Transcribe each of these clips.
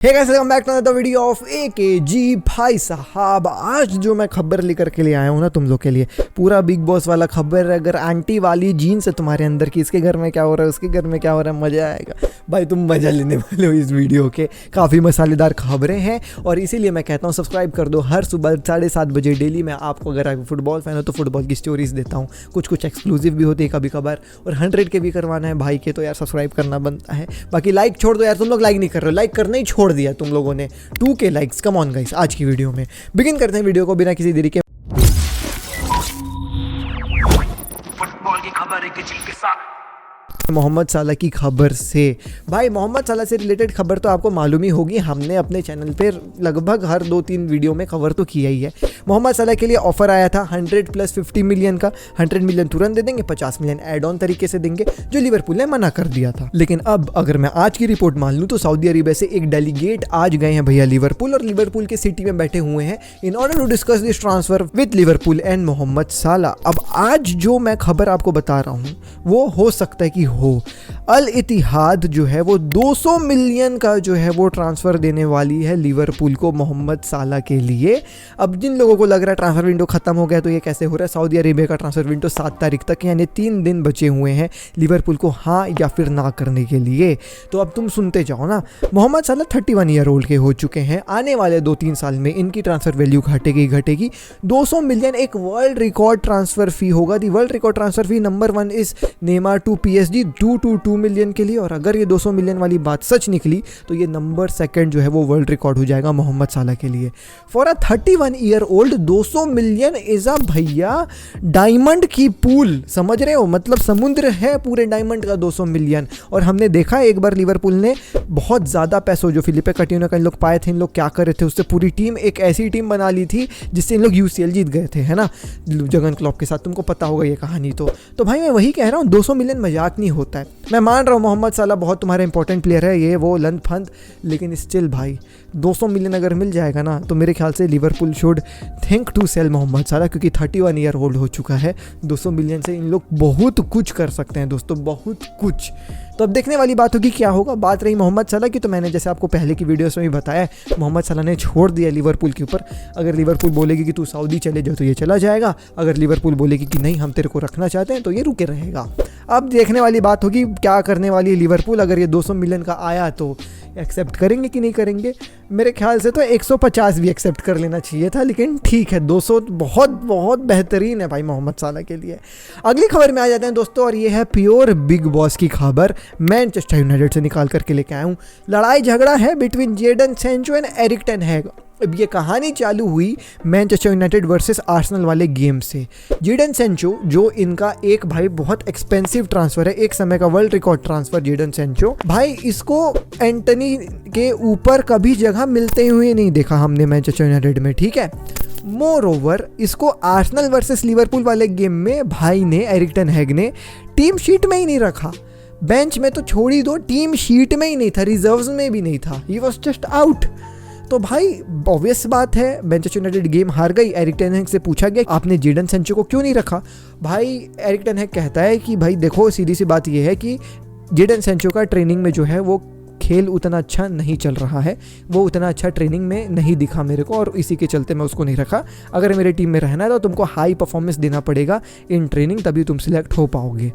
Hey guys, welcome back to another video of AKG. भाई साहब, आज जो मैं खबर लेकर के लिए आया हूँ ना तुम लोग के लिए, पूरा बिग बॉस वाला खबर। अगर आंटी वाली जीन्स है तुम्हारे अंदर की, इसके घर में क्या हो रहा है, उसके घर में क्या हो रहा है, मज़ा आएगा भाई। तुम मज़ा लेने वाले हो इस वीडियो के। काफ़ी मसालेदार खबरें हैं और इसीलिए मैं कहता हूँ सब्सक्राइब कर दो। हर सुबह 7:30 बजे डेली मैं आपको, अगर आप फुटबॉल फैन हो तो फुटबॉल की स्टोरीज देता हूँ। कुछ एक्सक्लूसिव भी होती है कभी कभार, और 100 के भी करवाना है भाई के तो यार सब्सक्राइब करना बनता है। बाकी लाइक छोड़ दो यार, तुम लोग लाइक नहीं कर रहे हो, लाइक करना ही छोड़ दिया तुम लोगों ने। 2K likes, come on guys. आज की वीडियो में बिगिन करते हैं वीडियो को बिना किसी देरी के। फुटबॉल की खबर है किसी के साथ। मोहम्मद साला की खबर से। भाई मोहम्मद साला से रिलेटेड खबर तो आपको मालूम ही होगी, हमने अपने चैनल पे लगभग हर 2-3 वीडियो में कवर तो किया ही है। मोहम्मद साला के लिए ऑफर आया था 100 + 50 मिलियन का। 100 मिलियन तुरंत दे देंगे, 50 मिलियन एड ऑन तरीके से देंगे, जो लिवरपूल ने मना कर दिया था। लेकिन अब अगर मैं आज की रिपोर्ट मान लूँ तो सऊदी अरेबिया से एक डेलीगेट आज गए हैं भैया लिवरपूल, और लिवरपूल के सिटी में बैठे हुए हैं in order to discuss this transfer with Liverpool and Mohamed Salah. अब आज जो मैं खबर आपको बता रहा हूँ वो हो सकता है कि हो अल इतिहाद जो है वो 200 मिलियन का जो है वो ट्रांसफ़र देने वाली है लिवरपूल को मोहम्मद साला के लिए। अब जिन लोगों को लग रहा है ट्रांसफ़र विंडो ख़त्म हो गया तो ये कैसे हो रहा है, सऊदी अरेबिया का ट्रांसफ़र विंडो 7 तारीख तक, यानी 3 दिन बचे हुए हैं लिवरपूल को हाँ या फिर ना करने के लिए। तो अब तुम सुनते जाओ ना। मोहम्मद साला 31 ईयर ओल्ड के हो चुके हैं। आने वाले 2-3 साल में इनकी ट्रांसफ़र वैल्यू घटेगी। 200 मिलियन एक वर्ल्ड रिकॉर्ड ट्रांसफ़र फ़ी होगा। The world record transfer fee number 1 is Neymar to PSG 2 million के लिए, और अगर ये 200 मिलियन वाली बात सच निकली तो ये नंबर 2 जो है वो वर्ल्ड रिकॉर्ड हो जाएगा मोहम्मद साला के लिए। For a 31 year old 200 million is a भैया डायमंड की पूल, समझ रहे हो, मतलब समुद्र है पूरे डायमंड का 200 मिलियन। और हमने देखा एक बार लिवरपूल ने बहुत ज़्यादा पैसों जो फिलिपे कटिनो का इन लोग पाए थे, इन लोग क्या कर रहे थे, उससे पूरी टीम एक ऐसी टीम बना ली थी जिससे इन लोग UCL जीत गए थे, है ना, जर्गन क्लॉप के साथ। तुमको पता होगा ये कहानी। तो भाई मैं वही कह रहा हूँ, 200 मिलियन मजाक नहीं होता है। मैं मान रहा हूँ मोहम्मद साला बहुत तुम्हारा इंपॉर्टेंट प्लेयर है, ये वो लंद फंद, लेकिन स्टिल भाई 200 मिलियन अगर मिल जाएगा ना तो मेरे ख्याल से Liverpool should think to sell Mohamed Salah, क्योंकि 31 ईयर ओल्ड हो चुका है। 200 मिलियन से इन लोग बहुत कुछ कर सकते हैं दोस्तों, बहुत कुछ। तो अब देखने वाली बात होगी क्या होगा। बात रही मोहम्मद साला की, तो मैंने जैसे आपको पहले की वीडियोस में भी बताया, मोहम्मद साला ने छोड़ दिया लिवरपूल के ऊपर। अगर लिवरपूल बोलेगी कि तू सऊदी चले जाओ तो ये चला जाएगा, अगर लिवरपूल बोलेगी कि नहीं हम तेरे को रखना चाहते हैं तो ये रुके रहेगा। अब देखने वाली बात होगी क्या करने वाली है लिवरपूल। अगर ये 200 मिलियन का आया तो एक्सेप्ट करेंगे कि नहीं करेंगे। मेरे ख्याल से तो 150 भी एक्सेप्ट कर लेना चाहिए था, लेकिन ठीक है, 200 बहुत बहुत बेहतरीन है भाई मोहम्मद साला के लिए। अगली खबर में आ जाते हैं दोस्तों, और ये है प्योर बिग बॉस की खबर। मैनचेस्टर यूनाइटेड से निकाल करके लेके आया हूँ। लड़ाई झगड़ा है between Jadon Sancho and Erik ten Hag. अब ये कहानी चालू हुई मैनचेस्टर यूनाइटेड वर्सेस आर्सेनल वाले गेम से। जेडन सैंचो जो इनका एक भाई बहुत एक्सपेंसिव ट्रांसफ़र है, एक समय का world record transfer Jadon Sancho भाई, इसको एंटनी के ऊपर कभी जगह मिलते हुए नहीं देखा हमने मैनचेस्टर यूनाइटेड में, ठीक है। मोर ओवर इसको आर्सेनल वर्सेस लिवरपूल वाले गेम में भाई ने, एरिक टेन हैग ने, टीम शीट में ही नहीं रखा। बेंच में तो छोड़ ही दो, टीम शीट में ही नहीं था, रिजर्व्स में भी नहीं था, ही वॉज जस्ट आउट। तो भाई ऑब्वियस बात है मैनचेस्टर यूनाइटेड गेम हार गई। एरिक टेन हैग से पूछा गया आपने जेडन सैंचो को क्यों नहीं रखा। भाई एरिक टेन हैग कहता है कि भाई देखो सीधी सी बात ये है कि जेडन सैंचो का ट्रेनिंग में जो है वो खेल उतना अच्छा नहीं चल रहा है, वो उतना अच्छा ट्रेनिंग में नहीं दिखा मेरे को, और इसी के चलते मैं उसको नहीं रखा। अगर मेरे टीम में रहना है तो तुमको हाई परफॉर्मेंस देना पड़ेगा इन ट्रेनिंग, तभी तुम सिलेक्ट हो पाओगे।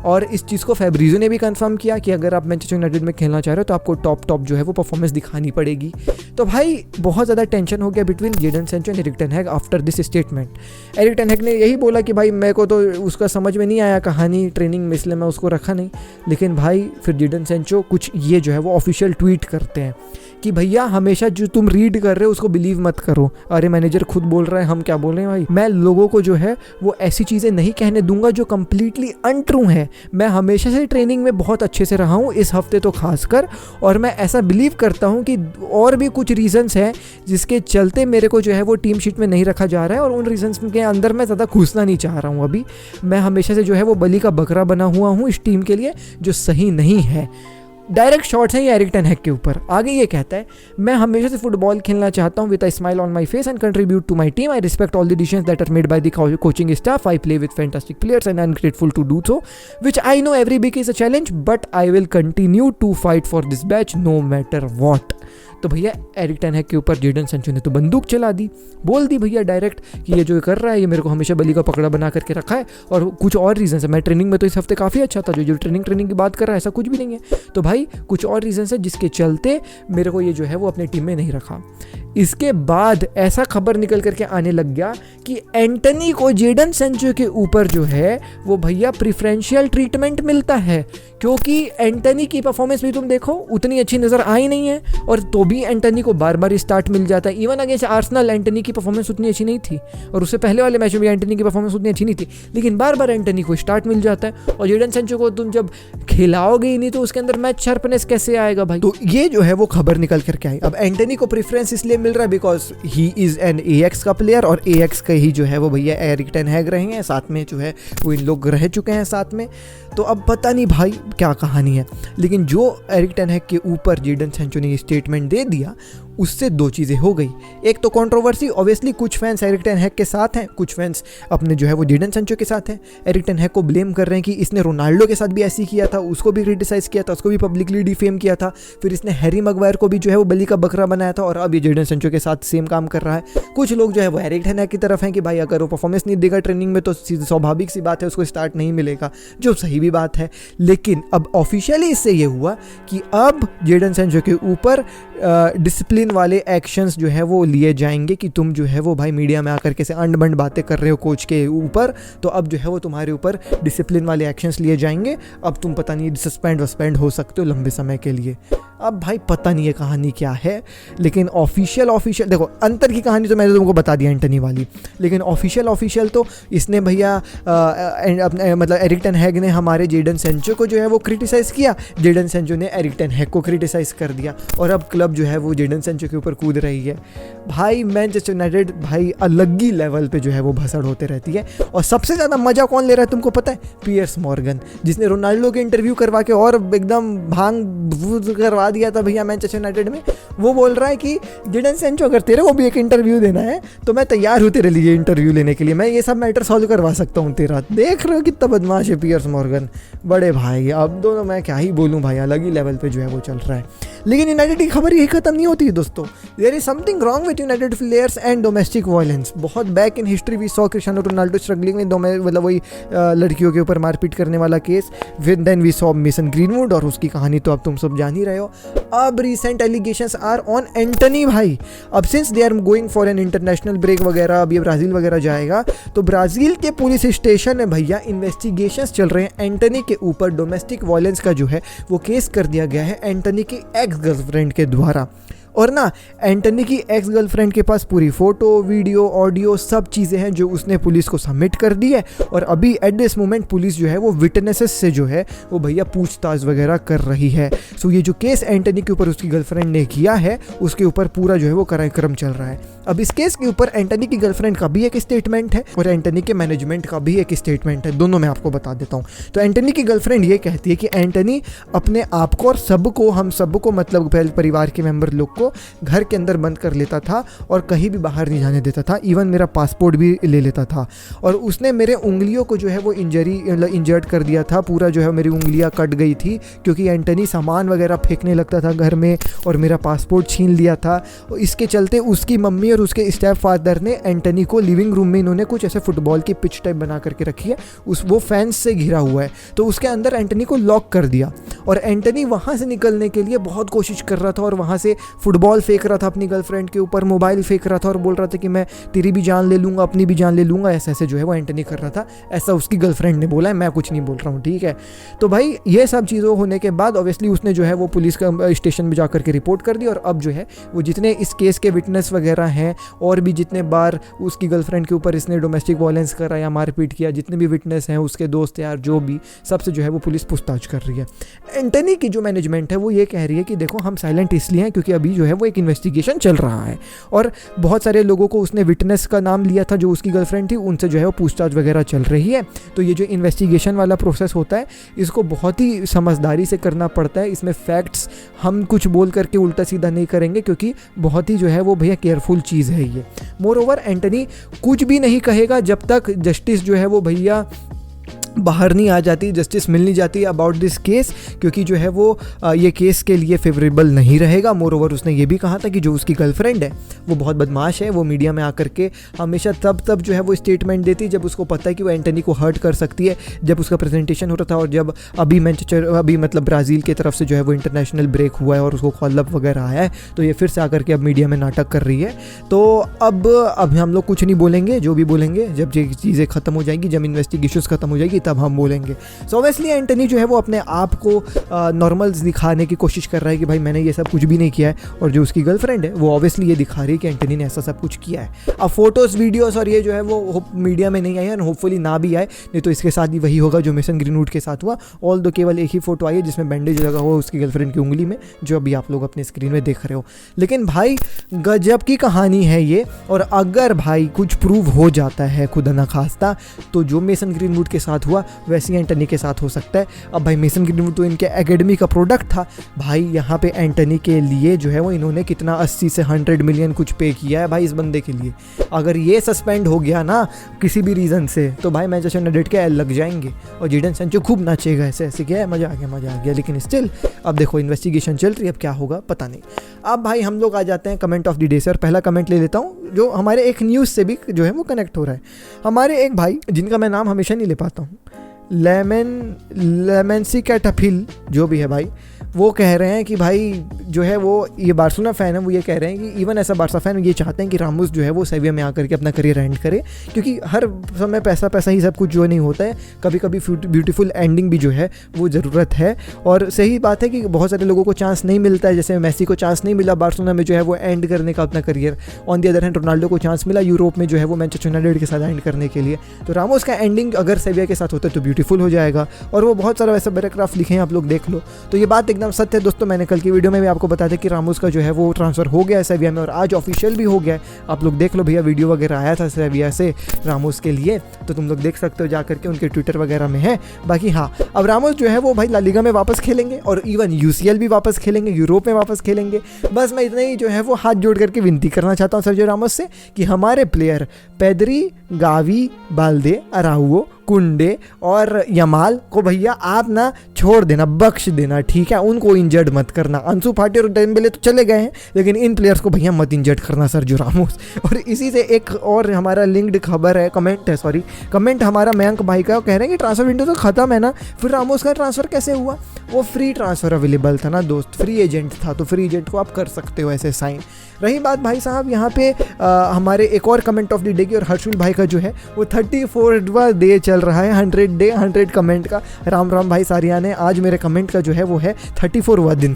और इस चीज़ को फैब्रिजो ने भी कंफर्म किया कि अगर आप मैनचेस्टर यूनाइटेड में खेलना चाह रहे हो तो आपको टॉप जो है वो परफॉर्मेंस दिखानी पड़ेगी। तो भाई बहुत ज़्यादा टेंशन हो गया between Jadon Sancho and Erik ten Hag after this statement. Erik ten Hag ने यही बोला कि भाई मेरे को तो उसका समझ में नहीं आया कहानी ट्रेनिंग में, इसलिए मैं उसको रखा नहीं। लेकिन भाई फिर जेडन सैंचो कुछ ये जो है वो ऑफिशियल ट्वीट करते हैं कि भैया हमेशा जो तुम रीड कर रहे हो उसको बिलीव मत करो। अरे मैनेजर खुद बोल रहा है, हम क्या बोल रहे हैं भाई। मैं लोगों को जो है वो ऐसी चीज़ें नहीं कहने दूंगा जो कंप्लीटली अनट्रू है। मैं हमेशा से ट्रेनिंग में बहुत अच्छे से रहा हूँ, इस हफ्ते तो खासकर, और मैं ऐसा बिलीव करता हूँ कि और भी कुछ रीजंस हैं जिसके चलते मेरे को जो है वो टीम शीट में नहीं रखा जा रहा है, और उन रीजंस के अंदर मैं ज़्यादा घुसना नहीं चाह रहा हूँ अभी। मैं हमेशा से जो है वो बलि का बकरा बना हुआ हूँ इस टीम के लिए, जो सही नहीं है। डायरेक्ट शॉट्स हैं ये एरिक टेन हैग के ऊपर। आगे ये कहता है मैं हमेशा से फुटबॉल खेलना चाहता हूँ with a smile on my face and contribute to my team. I respect all the decisions that are made by the coaching staff. I play with fantastic players and I am grateful to do so which I know every week is a challenge but I will continue to fight for this badge no matter what. तो भैया Eric ten हैग के ऊपर Jadon Sancho ने तो बंदूक चला दी, बोल दी भैया डायरेक्ट कि ये जो कर रहा है ये मेरे को हमेशा बली का पकड़ा बना करके रखा है, और कुछ और रीज़न है। मैं ट्रेनिंग में तो इस हफ्ते काफ़ी अच्छा था, जो ट्रेनिंग की बात कर रहा है ऐसा कुछ भी नहीं है। तो भाई कुछ और रीज़न है जिसके चलते मेरे को ये जो है वो अपनी टीम में नहीं रखा। इसके बाद ऐसा खबर निकल करके आने लग गया कि एंटनी को जेडन सैंचो के ऊपर जो है वो भैया प्रिफरेंशियल ट्रीटमेंट मिलता है, क्योंकि एंटनी की परफॉर्मेंस भी तुम देखो उतनी अच्छी नज़र आई नहीं है, और तो भी एंटनी को बार बार स्टार्ट मिल जाता है। इवन अगेंस्ट आर्सेनल एंटनी की परफॉर्मेंस उतनी अच्छी नहीं थी, और उससे पहले वाले मैच में भी एंटनी की परफॉर्मेंस उतनी अच्छी नहीं थी, लेकिन बार बार एंटनी को स्टार्ट मिल जाता है। और जेडन सैंचो को तुम जब खिलाओगे ही नहीं तो उसके अंदर मैच शार्पनेस कैसे आएगा भाई। तो ये जो है वो खबर निकल करके आई। अब एंटनी को प्रेफरेंस इसलिए मिल रहा है because he is an ax का प्लेयर, और एएक्स का ही जो है वो भैया एरिक टेन हैग रहे हैं साथ में, जो है वो इन लोग रह चुके हैं साथ में। तो अब पता नहीं भाई क्या कहानी है, लेकिन जो एरिक टेन हैग के ऊपर जेडन सैंचो ने स्टेटमेंट दे दिया उससे दो चीज़ें हो गई। एक तो कंट्रोवर्सी, ऑब्वियसली कुछ फैंस एरिक टेन हैग के साथ हैं, कुछ फैंस अपने जो है वो जेडन सैंचो के साथ हैं। एरिक टेन हैग को ब्लेम कर रहे हैं कि इसने रोनाल्डो के साथ भी ऐसी किया था, उसको भी क्रिटिसाइज़ किया था, उसको भी पब्लिकली डिफेम किया था, फिर इसने हैरी मैग्वायर को भी जो है वो बली का बकरा बनाया था, और अब ये जेडन सैंचो के साथ सेम काम कर रहा है। कुछ लोग जो है वो एरिक टेन हैग की तरफ हैं कि भाई अगर वो परफॉर्मेंस नहीं देगा ट्रेनिंग में तो स्वाभाविक सी बात है उसको स्टार्ट नहीं मिलेगा, जो सही भी बात है। लेकिन अब ऑफिशियली इससे ये हुआ कि अब जेडन सैंचो के ऊपर डिसिप्लिन वाले एक्शंस जो है वो लिए जाएंगे कि तुम जो है वो भाई मीडिया में आकर के से अंड बंड बातें कर रहे हो कोच के ऊपर, तो अब जो है वो तुम्हारे ऊपर डिसिप्लिन वाले एक्शंस लिए जाएंगे। अब तुम पता नहीं सस्पेंड हो सकते हो लंबे समय के लिए। अब भाई पता नहीं ये कहानी क्या है, लेकिन ऑफिशियल देखो अंतर की कहानी तो मैंने तुमको बता दिया एंटनी वाली, लेकिन ऑफिशियल तो इसने भैया मतलब एरिक टेन हैग ने हमारे जेडन सैंचो को जो है वो क्रिटिसाइज़ किया, जेडन सैंचो ने एरिक टेन हैग को क्रिटिसाइज़ कर दिया, और अब क्लब जो है वो जेडन सैंचो के ऊपर कूद रही है। भाई मैनचेस्टर यूनाइटेड भाई अलग ही लेवल पे जो है वो भसड़ होते रहती है। और सबसे ज़्यादा मज़ा कौन ले रहा है तुमको पता है? पियर्स मॉर्गन, जिसने रोनाल्डो के इंटरव्यू करवा के और एकदम भांग करवा दिया था भैया मैनचेस्टर यूनाइटेड में। वो बोल रहा है कि जेडन सैंचो अगर तेरे को भी एक इंटरव्यू देना है तो मैं तैयार हूँ तेरे लिए इंटरव्यू लेने के लिए, मैं ये सब मैटर सॉल्व करवा सकता हूँ तेरा। देख रहे हो कितना बदमाश है पियर्स मॉर्गन, बड़े भाई। अब दोनों मैं क्या ही बोलूँ भाई, अलग ही लेवल पे जो है वो चल रहा है। लेकिन यूनाइटेड की खबर यही खत्म नहीं होती है दोस्तों। There is something wrong with United players and domestic violence. बहुत back in history we saw Cristiano Ronaldo struggling with मतलब वही लड़कियों के ऊपर मारपीट करने वाला केस। Then we saw Mason Greenwood, और उसकी कहानी तो अब तुम सब जान ही रहे हो। अब recent allegations are on Antony भाई। अब since they are going for an international break वगैरह, अब ये ब्राज़ील वगैरह जाएगा, तो ब्राज़ील के पुलिस स्टेशन में भैया इन्वेस्टिगेशंस चल रहे हैं एंटनी के ऊपर। डोमेस्टिक वायलेंस का जो है वो केस कर दिया गया है एंटनी की एक्स गर्लफ्रेंड के द्वारा। और ना एंटनी की एक्स गर्लफ्रेंड के पास पूरी फ़ोटो, वीडियो, ऑडियो सब चीज़ें हैं जो उसने पुलिस को सबमिट कर दी है। और अभी एट दिस मोमेंट पुलिस जो है वो विटनेसेस से जो है वो भैया पूछताछ वगैरह कर रही है। सो ये जो केस एंटनी के ऊपर उसकी गर्लफ्रेंड ने किया है उसके ऊपर पूरा जो है वो कार्यक्रम चल रहा है। अब इस केस के ऊपर एंटनी की गर्लफ्रेंड का भी एक स्टेटमेंट है और एंटनी के मैनेजमेंट का भी एक स्टेटमेंट है, दोनों मैं आपको बता देता हूँ। तो एंटनी की गर्लफ्रेंड ये कहती है कि एंटनी अपने आप को और सबको, हम सबको मतलब परिवार के मेंबर लोग को घर के अंदर बंद कर लेता था और कहीं भी बाहर नहीं जाने देता था, इवन मेरा पासपोर्ट भी ले लेता था। और उसने मेरे उंगलियों को जो है वो इंजर्ड कर दिया था, पूरा जो है मेरी उंगलियां कट गई थी क्योंकि एंटनी सामान वगैरह फेंकने लगता था घर में और मेरा पासपोर्ट छीन लिया था। इसके चलते उसकी मम्मी और उसके स्टेप फादर ने एंटनी को लिविंग रूम में इन्होंने कुछ ऐसे फुटबॉल की पिच टाइप बना करके रखी है, वो फैंस से घिरा हुआ है, तो उसके अंदर एंटनी को लॉक कर दिया। और एंटनी वहाँ से निकलने के लिए बहुत कोशिश कर रहा था और वहाँ से फुटबॉल फेंक रहा था अपनी गर्लफ्रेंड के ऊपर, मोबाइल फेंक रहा था और बोल रहा था कि मैं तेरी भी जान ले लूँगा, अपनी भी जान ले लूँगा, ऐसे ऐसे जो है वो एंटनी कर रहा था। ऐसा उसकी गर्लफ्रेंड ने बोला है, मैं कुछ नहीं बोल रहा हूँ, ठीक है। तो भाई ये सब चीज़ों होने के बाद ऑब्वियसली उसने जो है वो पुलिस का स्टेशन में जाकर के रिपोर्ट कर दी। और अब जो है वो जितने इस केस के विटनेस वगैरह हैं और भी जितने बार उसकी गर्लफ्रेंड के ऊपर इसने डोमेस्टिक वायलेंस करा या मारपीट किया, जितने भी विटनेस हैं, उसके दोस्त यार जो भी, सबसे जो है वो पुलिस पूछताछ कर रही है। एंटनी की जो मैनेजमेंट है वो ये कह रही है कि देखो हम साइलेंट इसलिए हैं क्योंकि अभी जो है वो एक इन्वेस्टिगेशन चल रहा है और बहुत सारे लोगों को उसने विटनेस का नाम लिया था जो उसकी गर्लफ्रेंड थी, उनसे जो है वो पूछताछ वगैरह चल रही है। तो ये जो इन्वेस्टिगेशन वाला प्रोसेस होता है इसको बहुत ही समझदारी से करना पड़ता है। इसमें फैक्ट्स हम कुछ बोल करके उल्टा सीधा नहीं करेंगे क्योंकि बहुत ही जो है वो भैया केयरफुल चीज़ है ये। मोर ओवर एंटनी कुछ भी नहीं कहेगा जब तक जस्टिस जो है वो भैया बाहर नहीं आ जाती, जस्टिस मिल नहीं जाती अबाउट दिस केस, क्योंकि जो है वो ये केस के लिए फेवरेबल नहीं रहेगा। मोर ओवर उसने ये भी कहा था कि जो उसकी गर्लफ्रेंड है वो बहुत बदमाश है, वो मीडिया में आकर के हमेशा तब जो है वो स्टेटमेंट देती जब उसको पता है कि वो एंटनी को हर्ट कर सकती है। जब उसका प्रेजेंटेशन हो रहा था और जब अभी मतलब ब्राज़ील की तरफ से जो है वो इंटरनेशनल ब्रेक हुआ है और उसको कॉल अप वगैरह आया है, तो ये फिर से आकर के अब मीडिया में नाटक कर रही है। तो अब हम लोग कुछ नहीं बोलेंगे, जो भी बोलेंगे जब ये चीज़ें ख़त्म हो जाएंगी, जब इन्वेस्टिगेशंस ख़त्म हो जाएगी तब हम बोलेंगे। सो ऑब्वियसली एंटनी जो है वो अपने आप को नॉर्मल दिखाने की कोशिश कर रहा है कि भाई मैंने ये सब कुछ भी नहीं किया है, और जो उसकी गर्लफ्रेंड है वो ऑब्वियसली ये दिखा रही है कि एंटनी ने ऐसा सब कुछ किया है। अब फोटोज़ वीडियोस और ये जो है वो मीडिया में नहीं आए हैं, होपफुली ना भी आए, नहीं तो इसके साथ भी वही होगा जो मेसन ग्रीनवुड के साथ हुआ। ऑल दो केवल एक ही फोटो आई है जिसमें बैंडेज लगा हुआ उसकी गर्लफ्रेंड की उंगली में, जो अभी आप लोग अपने स्क्रीन में देख रहे हो। लेकिन भाई गजब की कहानी है ये, और अगर भाई कुछ प्रूव हो जाता है खुदा ना खास्ता, तो जो मेसन ग्रीनवुड के साथ हुआ वैसे ही एंटनी के साथ हो सकता है। अब भाई मेसन ग्रीनवुड तो इनके एकेडमी का प्रोडक्ट था भाई, यहाँ पे एंटनी के लिए जो है वो इन्होंने कितना 80 से 100 मिलियन कुछ पे किया है भाई इस बंदे के लिए। अगर ये सस्पेंड हो गया ना किसी भी रीज़न से, तो भाई मैनचेस्टर यूनाइटेड के एल लग जाएंगे और जेडन सैंचो खूब नाचेगा, ऐसे क्या है, मज़ा आ गया। लेकिन स्टिल अब देखो इन्वेस्टिगेशन चल रही है, अब क्या होगा पता नहीं। अब भाई हम लोग आ जाते हैं कमेंट ऑफ द डे से, और पहला कमेंट ले लेता हूँ जो हमारे एक न्यूज़ से भी जो है वो कनेक्ट हो रहा है। हमारे एक भाई जिनका मैं नाम हमेशा नहीं ले पाता हूँ, लेमेंसी कैटाफिल जो भी है भाई, वो कह रहे हैं कि भाई जो है वो ये बार्सिलोना फ़ैन है, वो ये कह रहे हैं कि इवन ऐसा बार्सा फ़ैन ये चाहते हैं कि रामोस जो है वो सेविया में आकर के अपना करियर एंड करे, क्योंकि हर समय पैसा ही सब कुछ जो नहीं होता है, कभी कभी ब्यूटीफुल एंडिंग भी जो है वो ज़रूरत है। और सही बात है कि बहुत सारे लोगों को चांस नहीं मिलता है, जैसे मेसी को चांस नहीं मिला बार्सिलोना में जो है वो एंड करने का अपना career. On the other hand Ronaldo को चांस मिला यूरोप में जो है वो मैनचेस्टर यूनाइटेड के साथ एंड करने के लिए, तो रामोस का एंडिंग अगर सेविया के साथ होता है तो ब्यूटीफुल हो जाएगा। और वो बहुत सारा वैसा पैराग्राफ लिखे हैं, आप लोग देख लो। तो ये बात एकदम सत्य है दोस्तों। मैंने कल की वीडियो में भी आपको बताया था कि रामोस का जो है वो ट्रांसफ़र हो गया है सेविया में, और आज ऑफिशियल भी हो गया है। आप लोग देख लो भैया, वीडियो वगैरह आया था सेविया से रामोस के लिए, तो तुम लोग देख सकते हो जा करके, उनके ट्विटर वगैरह में है। बाकी हाँ, अब रामोस जो है वो भाई ला लीगा में वापस खेलेंगे, और इवन यूसीएल भी वापस खेलेंगे, यूरोप में वापस खेलेंगे। बस मैं इतना ही जो है वो हाथ जोड़ करके विनती करना चाहता हूँ सर्जियो रामोस से कि हमारे प्लेयर पेद्री, गावी, बाल्दे, अराउओ, कुंडे और यमाल को भैया आप ना छोड़ देना, बख्श देना, ठीक है। उनको इंजर्ड मत करना। अंसू फाटी और डेम्बेले तो चले गए हैं, लेकिन इन प्लेयर्स को भैया मत इंजर्ड करना सर्जियो रामोस। और इसी से एक और हमारा लिंक्ड खबर है, कमेंट हमारा मयंक भाई का, कह रहे हैं कि ट्रांसफर विंडो तो ख़त्म है ना, फिर रामोस का ट्रांसफ़र कैसे हुआ? वो फ्री ट्रांसफ़र अवेलेबल था ना दोस्त, फ्री एजेंट था, तो फ्री एजेंट को आप कर सकते हो ऐसे साइन। रही बात भाई साहब यहाँ पे हमारे एक और कमेंट ऑफ द डे की, और हर्षुल भाई का जो है वो 34वां डे चल रहा है, 100 डे 100 कमेंट का। राम भाई सारिया ने आज मेरे कमेंट का जो है वो है 34वां दिन।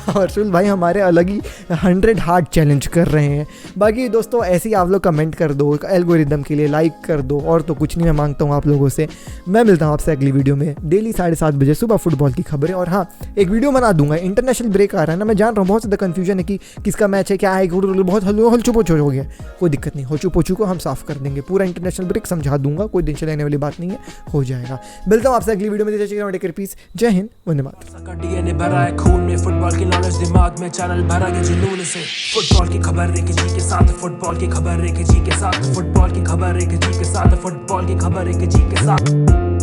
हर्षुल भाई हमारे अलग ही 100 हार्ट चैलेंज कर रहे हैं। बाकी दोस्तों ऐसे ही आप लोग कमेंट कर दो एल्गोरिदम के लिए, लाइक कर दो, और तो कुछ नहीं मैं मांगता हूँ आप लोगों से। मैं मिलता हूँ आपसे अगली वीडियो में डेली 7:30 बजे सुबह फुटबॉल की खबरें। और हाँ, एक वीडियो बना दूंगा, इंटरनेशनल ब्रेक आ रहा है ना, मैं जान रहा हूँ बहुत ज़्यादा कन्फ्यूजन है कि किसका मैच है, क्या है, बहुत हलचू पोचू हो गया। कोई दिक्कत नहीं, हलचू पोचू को हम साफ कर देंगे, पूरा इंटरनेशनल ब्रेक समझा दूंगा, कोई टेंशन लेने वाली बात नहीं है, हो जाएगा। मिलता हूँ आपसे अगली वीडियो में, टेक केयर, पीस, जय हिंद, वंदे मातरम। डीएनए भरा है खून में, फुटबॉल की नॉलेज दिमाग में, चैनल भरा है जुनून से। फुटबॉल की खबर एक जी के साथ, फुटबॉल की खबर एक जी के साथ, फुटबॉल की खबर एक जी के साथ, फुटबॉल की खबर एक जी के साथ।